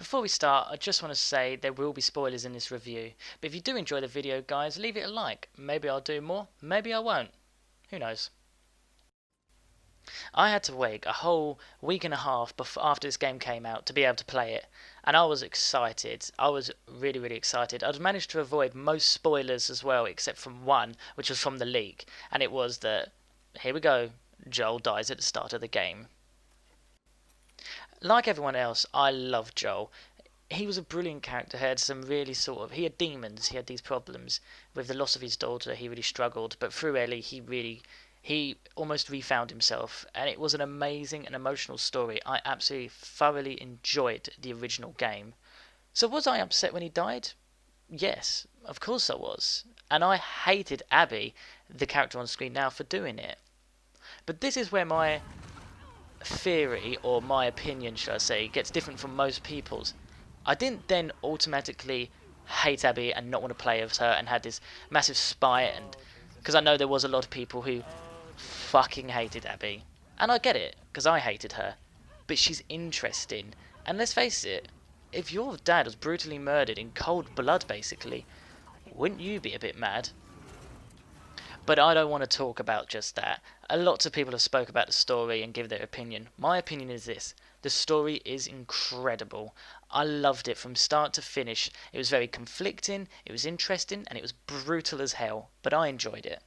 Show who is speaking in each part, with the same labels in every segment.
Speaker 1: Before we start, I just want to say there will be spoilers in this review, but if you do enjoy the video, guys, leave it a like. Maybe I'll do more, maybe I won't. Who knows? I had to wait a whole week and a half after this game came out to be able to play it, and I was excited. I was really excited. I'd managed to avoid most spoilers as well, except from one, which was from the leak, and it was that, here we go, Joel dies at the start of the game. Like everyone else, I loved Joel. He was a brilliant character. He had some really he had demons. He had these problems with the loss of his daughter. He really struggled, but through Ellie, he almost refound himself, and it was an amazing and emotional story. I absolutely thoroughly enjoyed the original game. So was I upset when he died? Yes, of course I was. And I hated Abby, the character on screen now, for doing it. But this is where my theory, or my opinion should I say, gets different from most people's. I didn't then automatically hate Abby and not want to play as her and had this massive spite, and because I know there was a lot of people who fucking hated Abby, and I get it because I hated her, but she's interesting. And let's face it, if your dad was brutally murdered in cold blood basically, wouldn't you be a bit mad? But I don't want to talk about just that. Lots of people have spoke about the story and give their opinion. My opinion is this: the story is incredible. I loved it from start to finish. It was very conflicting, it was interesting, and it was brutal as hell, but I enjoyed it.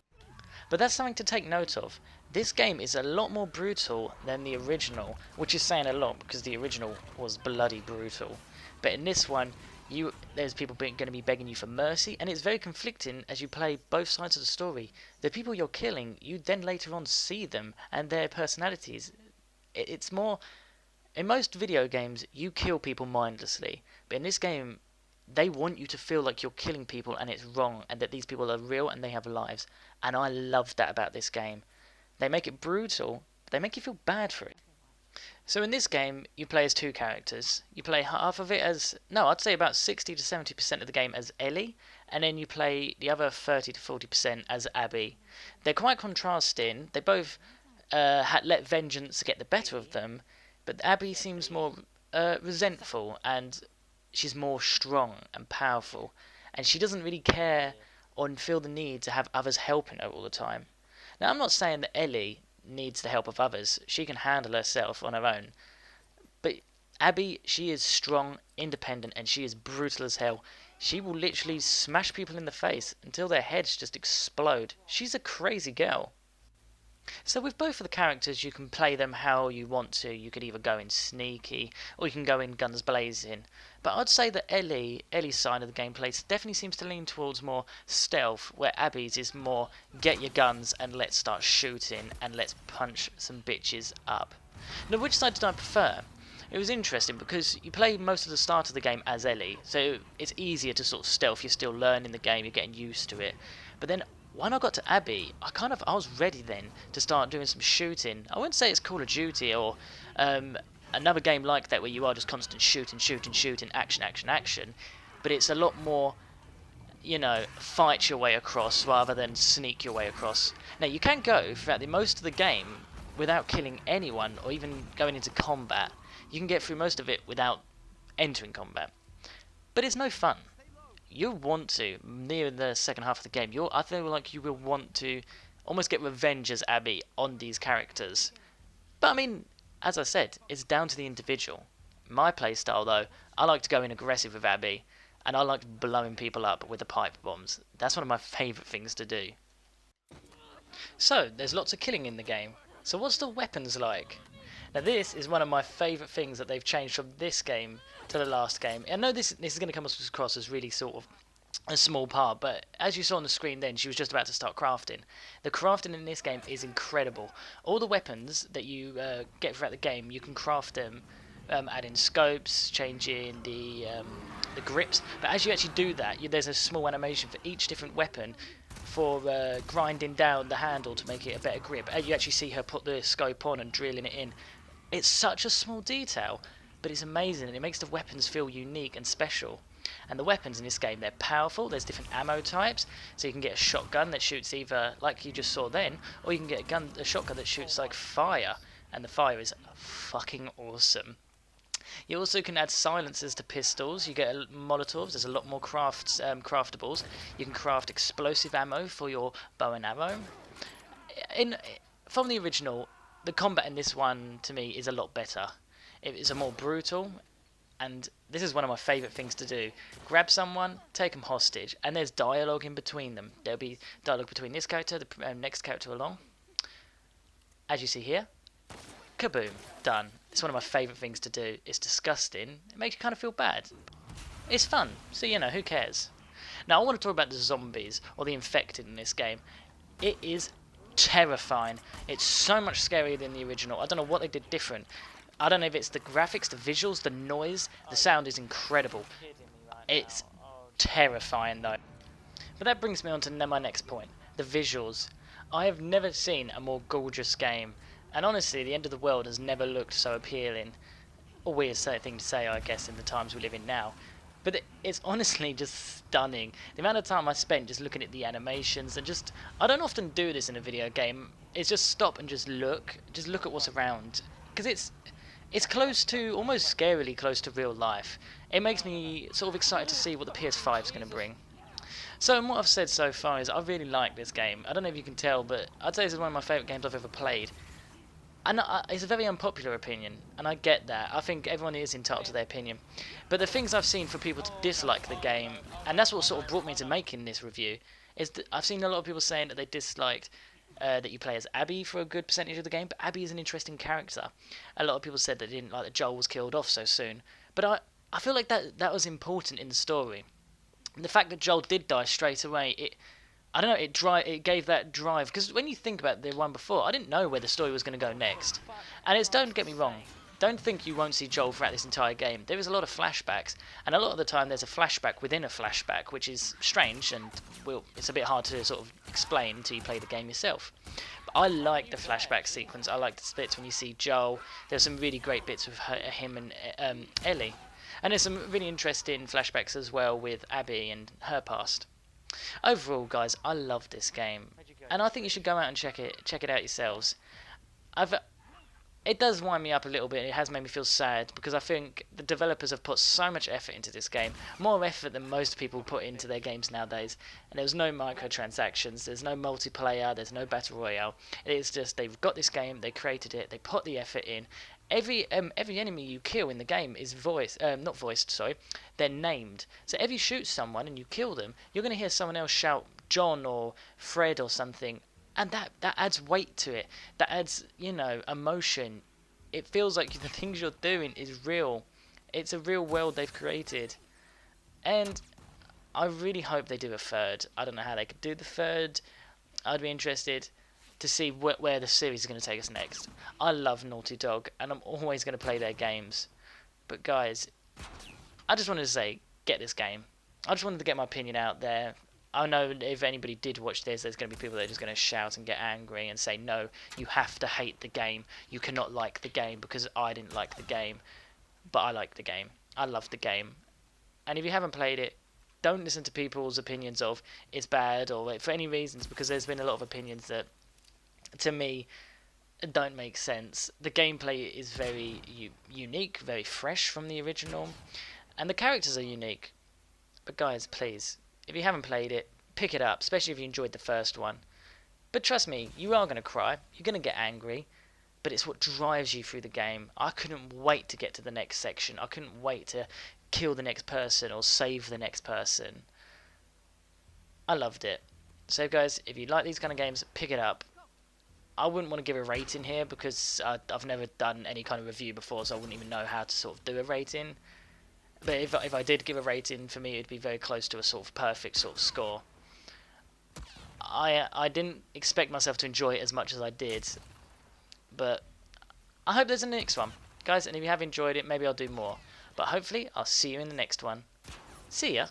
Speaker 1: But that's something to take note of. This game is a lot more brutal than the original, which is saying a lot because the original was bloody brutal. But in this one, there's people going to be begging you for mercy, and it's very conflicting as you play both sides of the story. The people you're killing, you then later on see them and their personalities. It's more... In most video games, you kill people mindlessly, but in this game, they want you to feel like you're killing people and it's wrong, and that these people are real and they have lives. And I love that about this game. They make it brutal, but they make you feel bad for it. So in this game, you play as two characters. You play half of it as... No, I'd say about 60 to 70% of the game as Ellie, and then you play the other 30 to 40% as Abby. They're quite contrasting. They both let vengeance get the better of them, but Abby seems more resentful, and she's more strong and powerful, and she doesn't really care or feel the need to have others helping her all the time. Now, I'm not saying that Ellie needs the help of others. She can handle herself on her own. But Abby, she is strong, independent, and she is brutal as hell. She will literally smash people in the face until their heads just explode. She's a crazy girl. So with both of the characters, you can play them how you want to. You could either go in sneaky, or you can go in guns blazing. But I'd say that Ellie's side of the gameplay definitely seems to lean towards more stealth, where Abby's is more get your guns and let's start shooting and let's punch some bitches up. Now, which side did I prefer? It was interesting because you play most of the start of the game as Ellie, so it's easier to sort of stealth. You're still learning the game, you're getting used to it. But then when I got to Abby, I was ready then to start doing some shooting. I wouldn't say it's Call of Duty or another game like that where you are just constant shooting, action, but it's a lot more, fight your way across rather than sneak your way across. Now, you can go throughout most of the game without killing anyone or even going into combat. You can get through most of it without entering combat, but it's no fun. You want to, near the second half of the game, I feel like you will want to almost get revenge as Abby on these characters. But I mean, as I said, it's down to the individual. My playstyle though, I like to go in aggressive with Abby, and I like blowing people up with the pipe bombs. That's one of my favourite things to do. So, there's lots of killing in the game. So what's the weapons like? Now this is one of my favourite things that they've changed from this game to the last game. I know this is going to come across as really sort of a small part, but as you saw on the screen then, she was just about to start crafting. The crafting in this game is incredible. All the weapons that you get throughout the game, you can craft them, adding scopes, changing the grips. But as you actually do that, there's a small animation for each different weapon for grinding down the handle to make it a better grip. You actually see her put the scope on and drilling it in. It's such a small detail, but it's amazing, and it makes the weapons feel unique and special. And the weapons in this game, they're powerful. There's different ammo types, so you can get a shotgun that shoots either like you just saw then, or you can get a shotgun that shoots like fire, and the fire is fucking awesome. You also can add silencers to pistols. You get Molotovs. There's a lot more craftables. You can craft explosive ammo for your bow and arrow. In From the original, the combat in this one to me is a lot better. It is a more brutal, and this is one of my favourite things to do. Grab someone, take them hostage, and there's dialogue in between them. There'll be dialogue between this character, the next character along. As you see here, kaboom, done. It's one of my favourite things to do. It's disgusting. It makes you kind of feel bad. It's fun, so you know, who cares? Now I want to talk about the zombies, or the infected in this game. It is terrifying. It's so much scarier than the original. I don't know what they did different. I don't know if it's the graphics, the visuals, the noise. The sound is incredible. It's terrifying though. But that brings me on to my next point. The visuals. I have never seen a more gorgeous game. And honestly, the end of the world has never looked so appealing. A weird thing to say, I guess, in the times we live in now. But it's honestly just stunning. The amount of time I spent just looking at the animations and just... I don't often do this in a video game. It's just stop and just look. Just look at what's around. Because it's close to, almost scarily close to real life. It makes me sort of excited to see what the PS5 is going to bring. So what I've said so far is I really like this game. I don't know if you can tell, but I'd say this is one of my favourite games I've ever played. And it's a very unpopular opinion, and I get that. I think everyone is entitled to their opinion. But the things I've seen for people to dislike the game, and that's what sort of brought me to making this review, is that I've seen a lot of people saying that they disliked that you play as Abby for a good percentage of the game, but Abby is an interesting character. A lot of people said that they didn't like that Joel was killed off so soon. But I feel like that was important in the story. And the fact that Joel did die straight away, I don't know, it gave that drive. Because when you think about the one before, I didn't know where the story was going to go next. And don't get me wrong, don't think you won't see Joel throughout this entire game. There is a lot of flashbacks, and a lot of the time there's a flashback within a flashback, which is strange, and it's a bit hard to sort of explain until you play the game yourself. But I like the flashback sequence. I like the bits when you see Joel. There's some really great bits with him and Ellie. And there's some really interesting flashbacks as well with Abby and her past. Overall, guys, I love this game, and I think you should go out and check it out yourselves. It does wind me up a little bit. It has made me feel sad because I think the developers have put so much effort into this game, more effort than most people put into their games nowadays. And there was no microtransactions, there's no multiplayer, there's no battle royale. It's just they've got this game, they created it, they put the effort in. Every enemy you kill in the game is not voiced, sorry. They're named. So if you shoot someone and you kill them, you're going to hear someone else shout John or Fred or something, and that adds weight to it. That adds, emotion. It feels like the things you're doing is real. It's a real world they've created, and I really hope they do a third. I don't know how they could do the third. I'd be interested to see where the series is going to take us next. I love Naughty Dog, and I'm always going to play their games. But guys, I just wanted to say, get this game. I just wanted to get my opinion out there. I know if anybody did watch this, there's going to be people that are just going to shout and get angry and say, no, you have to hate the game. You cannot like the game because I didn't like the game. But I like the game. I love the game. And if you haven't played it, don't listen to people's opinions of it's bad or for any reasons, because there's been a lot of opinions that, to me, don't make sense. The gameplay is very unique, very fresh from the original, and the characters are unique. But guys, please, if you haven't played it, pick it up, especially if you enjoyed the first one. But trust me, you are going to cry, you're going to get angry, but it's what drives you through the game. I couldn't wait to get to the next section. I couldn't wait to kill the next person or save the next person. I loved it. So guys, if you like these kind of games, pick it up. I wouldn't want to give a rating here because I've never done any kind of review before, so I wouldn't even know how to sort of do a rating. But if I did give a rating, for me, it'd be very close to a sort of perfect sort of score. I didn't expect myself to enjoy it as much as I did, but I hope there's a next one. Guys, and if you have enjoyed it, maybe I'll do more. But hopefully, I'll see you in the next one. See ya!